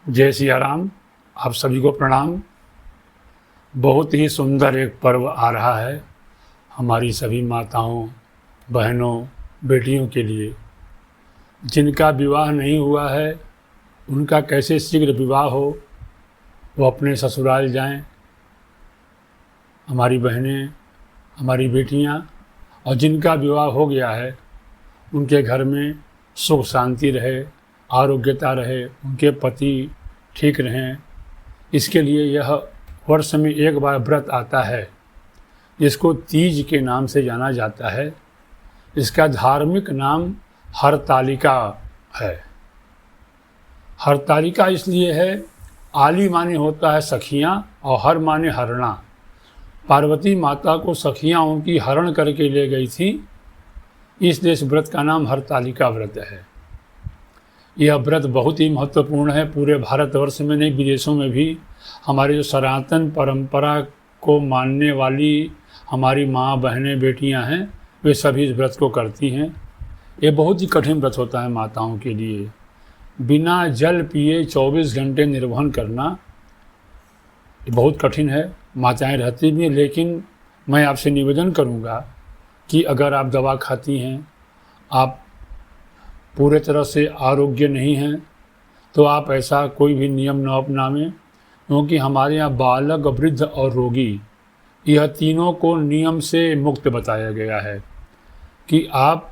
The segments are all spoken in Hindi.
जय सिया राम। आप सभी को प्रणाम। बहुत ही सुंदर एक पर्व आ रहा है हमारी सभी माताओं, बहनों, बेटियों के लिए। जिनका विवाह नहीं हुआ है उनका कैसे शीघ्र विवाह हो, वो अपने ससुराल जाएं। हमारी बहनें, हमारी बेटियां, और जिनका विवाह हो गया है उनके घर में सुख शांति रहे, आरोग्यता रहे, उनके पति ठीक रहें। इसके लिए यह वर्ष में एक बार व्रत आता है जिसको तीज के नाम से जाना जाता है। इसका धार्मिक नाम हरतालिका है। हरतालिका इसलिए है, आली माने होता है सखियाँ और हर माने हरणा। पार्वती माता को सखियाँ उनकी हरण करके ले गई थी, इसलिए इस व्रत का नाम हरतालिका व्रत है। यह व्रत बहुत ही महत्वपूर्ण है। पूरे भारतवर्ष में नहीं, विदेशों में भी हमारे जो सनातन परंपरा को मानने वाली हमारी माँ, बहनें, बेटियां हैं, वे सभी इस व्रत को करती हैं। ये बहुत ही कठिन व्रत होता है माताओं के लिए। बिना जल पिए 24 घंटे निर्वहन करना ये बहुत कठिन है। माताएं रहती भी हैं, लेकिन मैं आपसे निवेदन करूँगा कि अगर आप दवा खाती हैं, आप पूरे तरह से आरोग्य नहीं हैं, तो आप ऐसा कोई भी नियम न अपनावें, क्योंकि हमारे यहाँ बालक, वृद्ध और रोगी, यह तीनों को नियम से मुक्त बताया गया है कि आप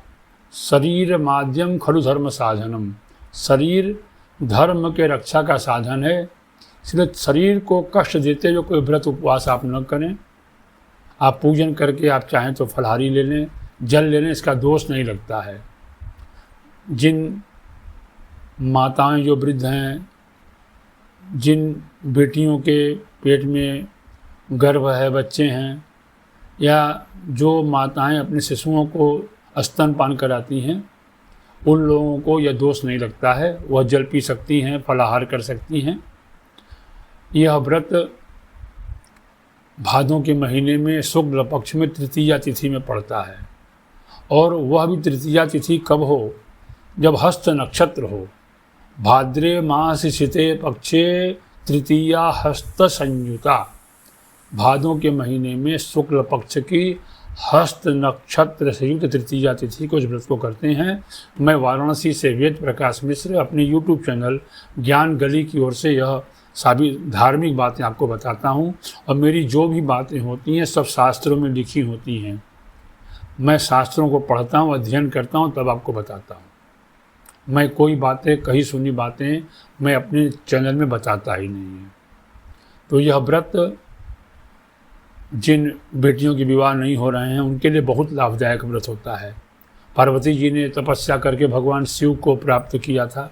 शरीर माध्यम खलु धर्म साधनम, शरीर धर्म के रक्षा का साधन है। इसलिए शरीर को कष्ट देते हुए कोई व्रत उपवास आप न करें। आप पूजन करके आप चाहें तो फलाहारी ले लें, जल ले लें, इसका दोष नहीं लगता है। जिन माताएं जो वृद्ध हैं, जिन बेटियों के पेट में गर्भ है, बच्चे हैं, या जो माताएं अपने शिशुओं को स्तनपान कराती हैं, उन लोगों को यह दोष नहीं लगता है। वह जल पी सकती हैं, फलाहार कर सकती हैं। यह व्रत भादों के महीने में शुक्ल पक्ष में तृतीया तिथि में पड़ता है, और वह भी तृतीया तिथि कब हो? जब हस्त नक्षत्र हो। भाद्रे मास शीते पक्षे तृतीया हस्त संयुता। भादों के महीने में शुक्ल पक्ष की हस्त नक्षत्र संयुक्त तृतीया तिथि को इस व्रत को करते हैं। मैं वाराणसी से वेद प्रकाश मिश्र अपने YouTube चैनल ज्ञान गली की ओर से यह सभी धार्मिक बातें आपको बताता हूँ, और मेरी जो भी बातें होती हैं सब शास्त्रों में लिखी होती हैं। मैं शास्त्रों को पढ़ता हूँ, अध्ययन करता हूँ, तब आपको बताता हूँ। मैं कोई बातें, कही सुनी बातें मैं अपने चैनल में बताता ही नहीं है। तो यह व्रत जिन बेटियों के विवाह नहीं हो रहे हैं उनके लिए बहुत लाभदायक व्रत होता है। पार्वती जी ने तपस्या करके भगवान शिव को प्राप्त किया था।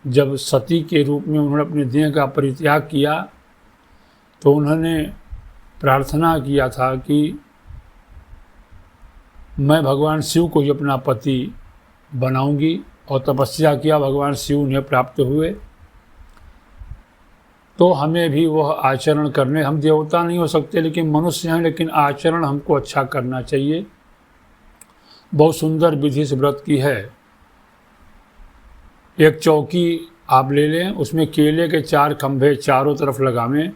जब सती के रूप में उन्होंने अपने देह का परित्याग किया तो उन्होंने प्रार्थना किया था कि मैं भगवान शिव को ही अपना पति बनाऊंगी, और तपस्या किया, भगवान शिव उन्हें प्राप्त हुए। तो हमें भी वह आचरण करने, हम देवता नहीं हो सकते लेकिन मनुष्य हैं, लेकिन आचरण हमको अच्छा करना चाहिए। बहुत सुंदर विधि इस व्रत की है। एक चौकी आप ले लें, उसमें केले के 4 खंभे चारों तरफ लगावें,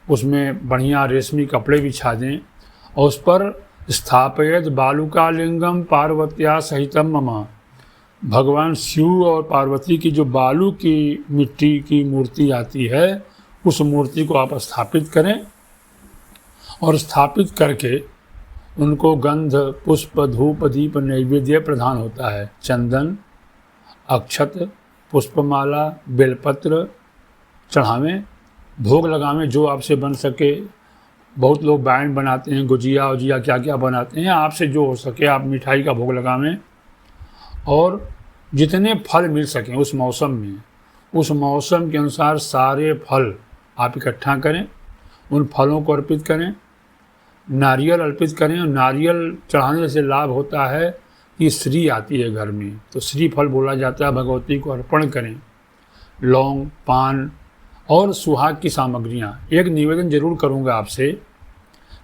उसमें बढ़िया रेशमी कपड़े बिछा दें, और उस पर स्थापयत बालुका लिंगम पार्वत्या सहितम मम। भगवान शिव और पार्वती की जो बालू की मिट्टी की मूर्ति आती है, उस मूर्ति को आप स्थापित करें, और स्थापित करके उनको गंध, पुष्प, धूप, दीप, नैवेद्य प्रदान होता है। चंदन, अक्षत, पुष्पमाला, बेलपत्र चढ़ावें, भोग लगावें जो आपसे बन सके। बहुत लोग बैंड बनाते हैं, गुजिया उजिया क्या क्या बनाते हैं, आपसे जो हो सके आप मिठाई का भोग लगावें, और जितने फल मिल सकें उस मौसम में, उस मौसम के अनुसार सारे फल आप इकट्ठा करें, उन फलों को अर्पित करें, नारियल अर्पित करें। और नारियल चढ़ाने से लाभ होता है कि श्री आती है घर में, तो श्री फल बोला जाता है, भगवती को अर्पण करें। लौंग, पान और सुहाग की सामग्रियाँ। एक निवेदन जरूर करूँगा आपसे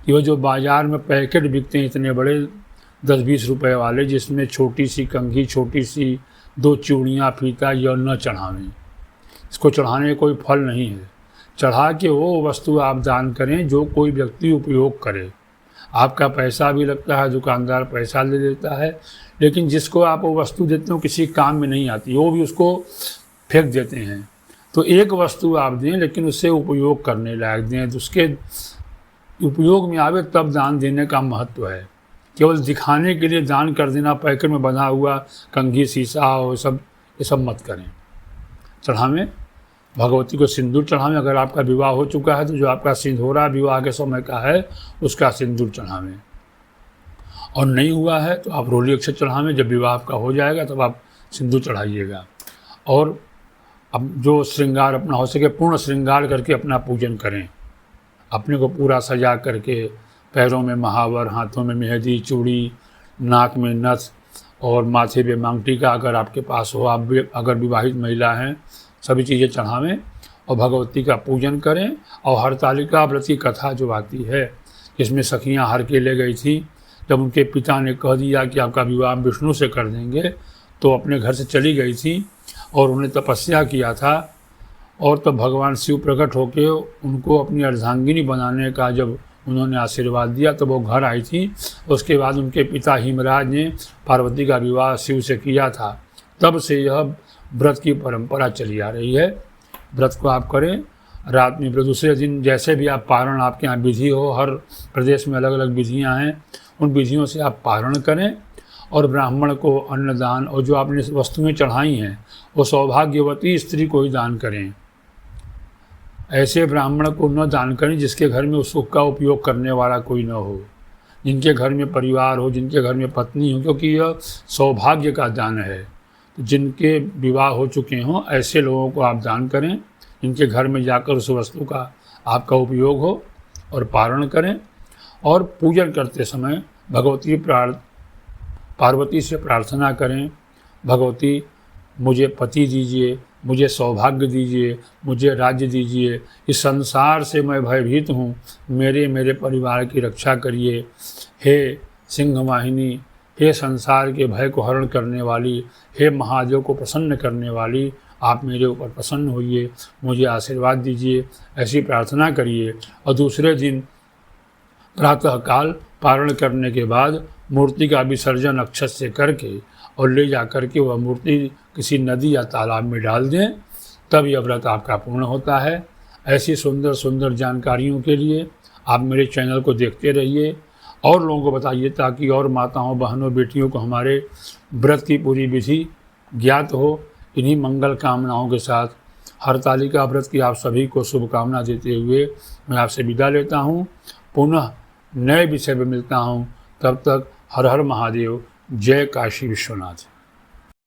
कि वो जो बाज़ार में पैकेट बिकते हैं इतने बड़े 10-20 रुपए वाले, जिसमें छोटी सी कंघी, छोटी सी 2 चूड़ियाँ, फीता, यह न चढ़ावें। इसको चढ़ाने का कोई फल नहीं है। चढ़ा के वो वस्तु आप दान करें जो कोई व्यक्ति उपयोग करे। आपका पैसा भी लगता है, दुकानदार पैसा ले लेता है, लेकिन जिसको आप वो वस्तु देते हो किसी काम में नहीं आती, वो भी उसको फेंक देते हैं। तो एक वस्तु आप दें, लेकिन उससे उपयोग करने लायक दें, तो उसके उपयोग में आवे तब दान देने का महत्व है। केवल दिखाने के लिए दान कर देना, पैकेट में बंधा हुआ कंघी शीशा और ये सब मत करें। चढ़ावें भगवती को सिंदूर चढ़ावें। अगर आपका विवाह हो चुका है तो जो आपका सिंदूरा विवाह के समय का है उसका सिंदूर चढ़ावें, और नहीं हुआ है तो आप रोली अक्षत चढ़ावें। जब विवाह आपका हो जाएगा तब आप सिंदूर चढ़ाइएगा। और अब जो श्रृंगार अपना हो सके पूर्ण श्रृंगार करके अपना पूजन करें। अपने को पूरा सजा करके, पैरों में महावर, हाथों में मेहंदी, चूड़ी, नाक में नथ और माथे पे मांग टीका अगर आपके पास हो, आप अगर विवाहित महिला हैं, सभी चीज़ें चढ़ावें और भगवती का पूजन करें। और हरतालिका व्रत की कथा जो आती है, जिसमें सखियाँ हर के ले गई थी, जब उनके पिता ने कह दिया कि आपका विवाह विष्णु से कर देंगे, तो अपने घर से चली गई थी और उन्हें तपस्या किया था। और तब भगवान शिव प्रकट होकर उनको अपनी अर्धांगिनी बनाने का जब उन्होंने आशीर्वाद दिया तो वो घर आई थी। उसके बाद उनके पिता हिमराज ने पार्वती का विवाह शिव से किया था। तब से यह व्रत की परंपरा चली आ रही है। व्रत को आप करें। रात में दूसरे दिन जैसे भी आप पारण, आपके यहाँ विधि हो, हर प्रदेश में अलग अलग विधियाँ हैं, उन विधियों से आप पारण करें। और ब्राह्मण को अन्नदान, और जो आपने वस्तुएं चढ़ाई हैं वो सौभाग्यवती स्त्री को ही दान करें। ऐसे ब्राह्मण को न दान करें जिसके घर में उसका उपयोग करने वाला कोई न हो, जिनके घर में परिवार हो, जिनके घर में पत्नी हो, क्योंकि यह सौभाग्य का दान है। तो जिनके विवाह हो चुके हों ऐसे लोगों को आप दान करें, जिनके घर में जाकर उस वस्तु का आपका उपयोग हो, और पारण करें। और पूजन करते समय पार्वती से प्रार्थना करें, भगवती मुझे पति दीजिए, मुझे सौभाग्य दीजिए, मुझे राज्य दीजिए, इस संसार से मैं भयभीत हूँ, मेरे परिवार की रक्षा करिए। हे सिंहवाहिनी, हे संसार के भय को हरण करने वाली, हे महादेव को प्रसन्न करने वाली, आप मेरे ऊपर प्रसन्न होइए, मुझे आशीर्वाद दीजिए, ऐसी प्रार्थना करिए। और दूसरे दिन प्रातःकाल पारण करने के बाद मूर्ति का विसर्जन अक्षत से करके और ले जा करके वह मूर्ति किसी नदी या तालाब में डाल दें, तब यह व्रत आपका पूर्ण होता है। ऐसी सुंदर सुंदर जानकारियों के लिए आप मेरे चैनल को देखते रहिए और लोगों को बताइए, ताकि और माताओं, बहनों, बेटियों को हमारे व्रत की पूरी विधि ज्ञात हो। इन्हीं मंगल कामनाओं के साथ हरतालिका व्रत की आप सभी को शुभकामना देते हुए मैं आपसे विदा लेता हूँ। पुनः नए विषय में मिलता हूँ। तब तक हर हर महादेव। जय काशी विश्वनाथ।